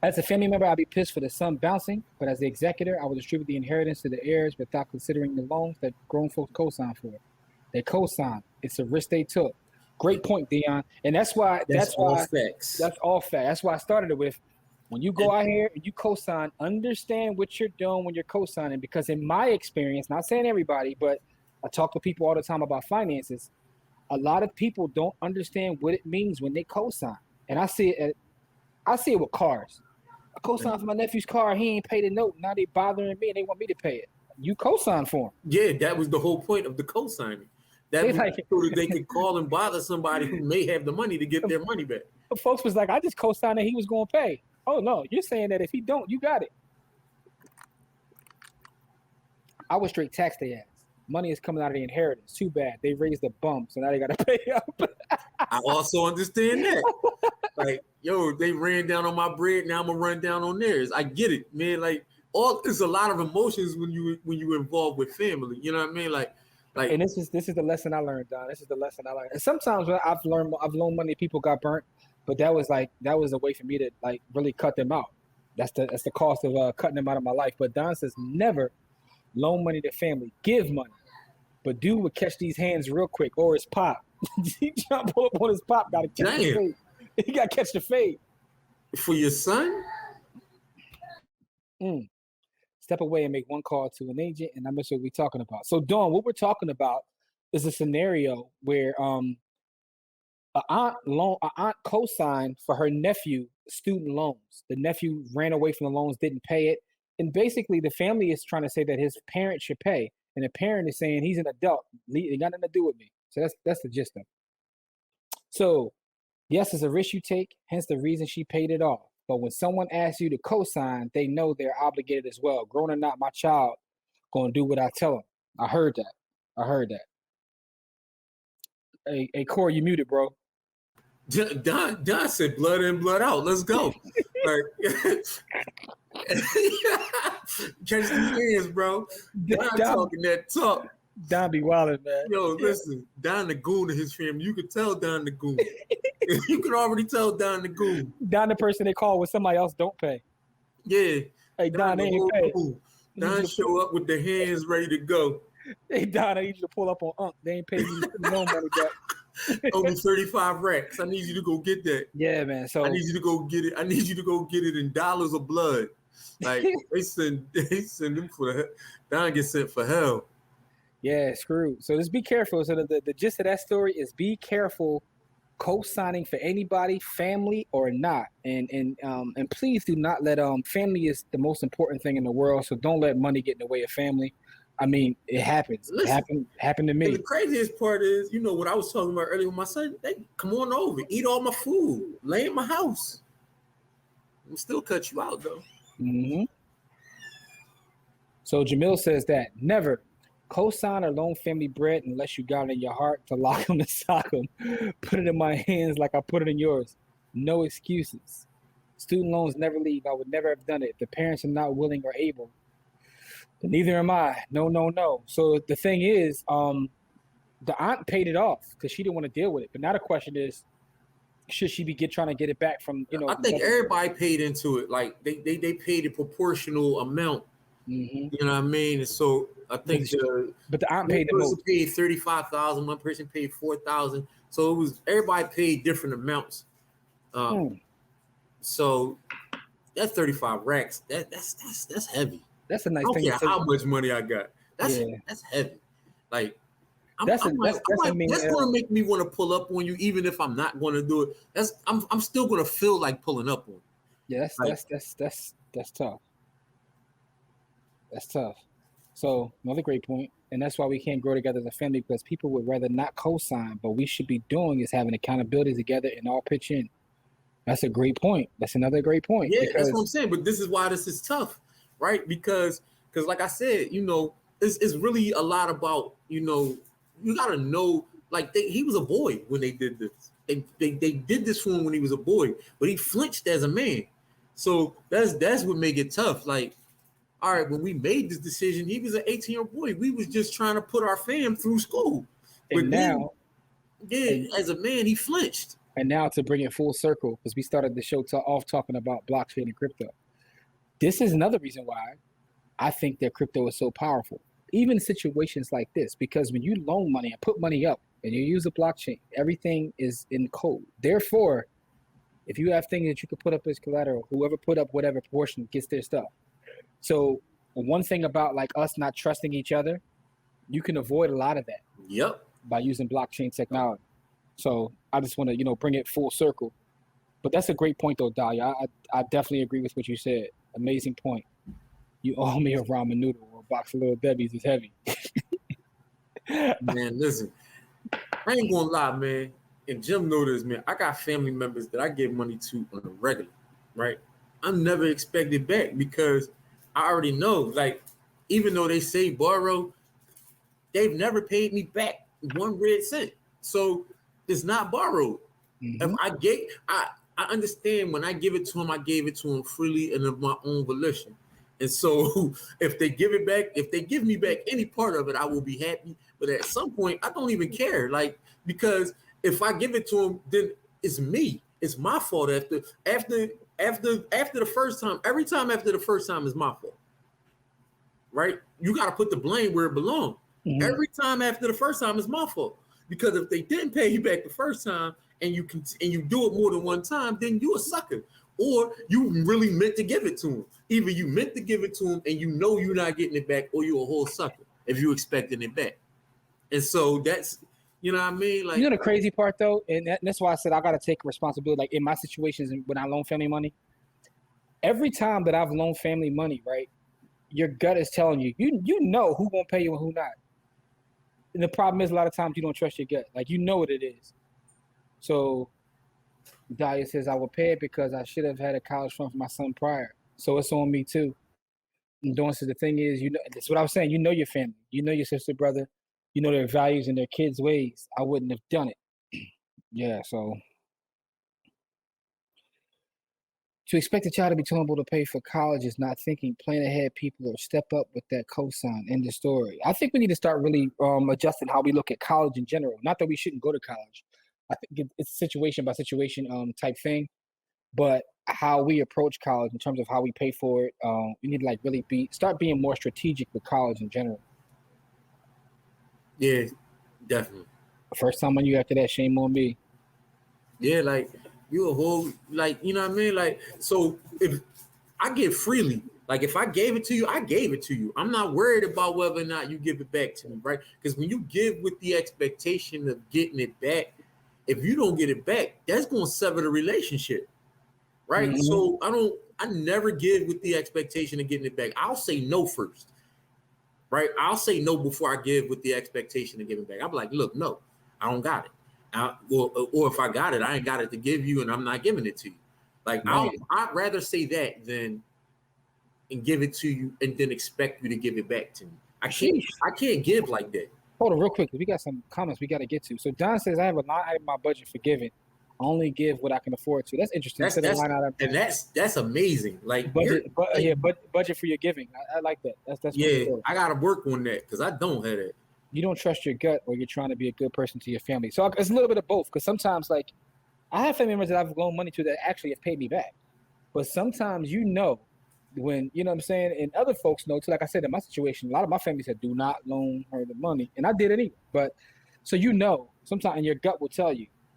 As a family member, I'd be pissed for the son bouncing, but as the executor, I would distribute the inheritance to the heirs without considering the loans that grown folks co-sign for. They co-sign. It's a risk they took. Great point, Dion. And that's why That's all facts. That's all fact. That's why I started it with, when you go out here and you co-sign, understand what you're doing when you're co-signing. Because in my experience, not saying everybody, but I talk to people all the time about finances. A lot of people don't understand what it means when they co-sign. And I see it with cars. I co-signed for my nephew's car. He ain't paid a note. Now they bothering me and they want me to pay it. You co-sign for him. Yeah, that was the whole point of the co-signing. That was so that they could call and bother somebody who may have the money to get their money back. Folks was like, I just co-signed that he was going to pay. Oh, no, you're saying that if he don't, you got it. I would straight tax their ass. Money is coming out of the inheritance. Too bad. They raised the bump, so now they got to pay up. I also understand that. Like, yo, they ran down on my bread. Now I'm going to run down on theirs. I get it, man. Like, there's a lot of emotions when you involved with family. You know what I mean? Like, and this is the lesson I learned, Don. This is the lesson I learned. And sometimes when I've loaned money, people got burnt, but that was a way for me to like really cut them out. That's the cost of cutting them out of my life. But Don says never loan money to family. Give money, but dude would catch these hands real quick, or his pop. He trying to pull up on his pop. Got to catch the fade. He got to catch the fade for your son. Step away and make one call to an agent, and I miss what we're talking about. So, Dawn, what we're talking about is a scenario where an aunt co-signed for her nephew student loans. The nephew ran away from the loans, didn't pay it, and basically the family is trying to say that his parent should pay, and the parent is saying he's an adult, it got nothing to do with me. So that's the gist of it. So, yes, it's a risk you take, hence the reason she paid it off. But when someone asks you to co-sign, they know they're obligated as well. Grown or not, my child going to do what I tell him. I heard that. Hey, Corey, you muted, bro. Don said blood in, blood out. Let's go. Catch the hands, bro. Don talking that talk. Don be wildin', man. Yo, listen, Don the goon of his family. You could tell Don the goon. You could already tell Don the goon. Don the person they call when somebody else don't pay. Yeah. Hey, Don, they ain't pay. Don show up with the hands ready to go. Hey, Don, I need you to pull up on Unc. They ain't paying you no money back. Only 35 racks. I need you to go get that. Yeah, man. So I need you to go get it. I need you to go get it in dollars of blood. Like they send them for the Don gets sent for hell. Yeah, screwed. So just be careful. So the gist of that story is be careful co-signing for anybody, family or not. And please do not let family is the most important thing in the world. So don't let money get in the way of family. I mean, it happens. It happened to me. The craziest part is, you know, what I was talking about earlier with my son, they come on over, eat all my food, lay in my house. We'll still cut you out though. Mm-hmm. So Jamil says that never co-sign or loan family bread unless you got it in your heart to lock them and sock them. Put it in my hands like I put it in yours. No excuses. Student loans never leave. I would never have done it. If the parents are not willing or able, then neither am I. No. So the thing is, the aunt paid it off because she didn't want to deal with it. But now the question is, should she be trying to get it back from, you know? I think everybody paid into it. Like they paid a proportional amount. Mm-hmm. You know what I mean? And so I think but the aunt paid the most. Paid $35,000. One person paid $4,000. So it was everybody paid different amounts. So that's 35 racks. That's heavy. That's a nice thing. I don't care how much money I got. That's heavy. Like that's going to make me want to pull up on you, even if I'm not going to do it. I'm still going to feel like pulling up on you. Yeah, that's tough. That's tough. So another great point, and that's why we can't grow together as a family, because people would rather not co-sign. But we should be doing is having accountability together and all pitch in. That's a great point. That's another great point. Yeah, that's what I'm saying. But this is why this is tough, right? Because like I said, you know, it's really a lot about, you know, you got to know, like he was a boy when they did this. They did this for him when he was a boy, but he flinched as a man. So that's what make it tough. Like, all right, when we made this decision, he was an 18-year-old boy. We was just trying to put our fam through school. But and now, as a man, he flinched. And now to bring it full circle, because we started the show off talking about blockchain and crypto. This is another reason why I think that crypto is so powerful, even in situations like this, because when you loan money and put money up and you use a blockchain, everything is in code. Therefore, if you have things that you could put up as collateral, whoever put up whatever portion gets their stuff. So one thing about like us not trusting each other, you can avoid a lot of that. Yep. By using blockchain technology. So I just want to, bring it full circle. But that's a great point though, Dahlia. I definitely agree with what you said. Amazing point. You owe me a ramen noodle or a box of Little Debbie's is heavy. Man, listen, I ain't gonna lie, man. And Jim know this, man. I got family members that I give money to on a regular, right? I'm never expected back because I already know, like, even though they say borrow, they've never paid me back 1 red cent. So it's not borrowed. If I understand when I give it to them, I gave it to them freely and of my own volition. And so if they give it back, if they give me back any part of it, I will be happy. But at some point, I don't even care. Like, because if I give it to them, then it's me. It's my fault after the first time. Every time after the first time is my fault. Right? You got to put the blame where it belongs. Every time after the first time is my fault. Because if they didn't pay you back the first time and you do it more than one time, then you a sucker. Or you really meant to give it to them. Either you meant to give it to them and you know you're not getting it back, or you're a whole sucker if you're expecting it back. And so that's, you know what I mean? Like, the crazy part though, and that's why I said I got to take responsibility. Like in my situations when I loan family money, every time that I've loaned family money, right, your gut is telling you, you know who won't pay you and who not. And the problem is a lot of times you don't trust your gut. Like, you know what it is. So Dahlia says, I will pay it because I should have had a college fund for my son prior. So it's on me too. And Dawn says, the thing is, that's what I was saying. You know your family. You know your sister, brother. You know their values and their kids' ways. I wouldn't have done it. Yeah, so. To expect a child to be tolerable to pay for college is not thinking, plan ahead, people, or step up with that cosign. End of story. I think we need to start really adjusting how we look at college in general. Not that we shouldn't go to college. I think it's situation by situation type thing, but how we approach college in terms of how we pay for it, we need to like really start being more strategic with college in general. Yeah, definitely. First time on you after that, shame on me. Yeah, like you a whole, like, you know what I mean? Like, so if I give freely, like if I gave it to you, I gave it to you. I'm not worried about whether or not you give it back to me, right? Because when you give with the expectation of getting it back, if you don't get it back, that's going to sever the relationship, right? Mm-hmm. So I never give with the expectation of getting it back. I'll say no first, right? I'll say no before I give with the expectation of giving back. I'm like, look, no, I don't got it. Or if I got it, I ain't got it to give you and I'm not giving it to you. Like, I'd rather say that than and give it to you and then expect you to give it back to me. I can't give like that. Hold on real quick. We got some comments we got to get to. So Don says, I have a line item in my budget for giving. I only give what I can afford to. That's interesting. That's amazing. Like budget for your giving. I like that. That's I gotta work on that because I don't have that. You don't trust your gut, or you're trying to be a good person to your family. So it's a little bit of both. Because sometimes, like, I have family members that I've loaned money to that actually have paid me back. But sometimes when, you know what I'm saying, and other folks know too. Like I said, in my situation, a lot of my family said, do not loan her the money. And I did it anyway. But so sometimes your gut will tell you.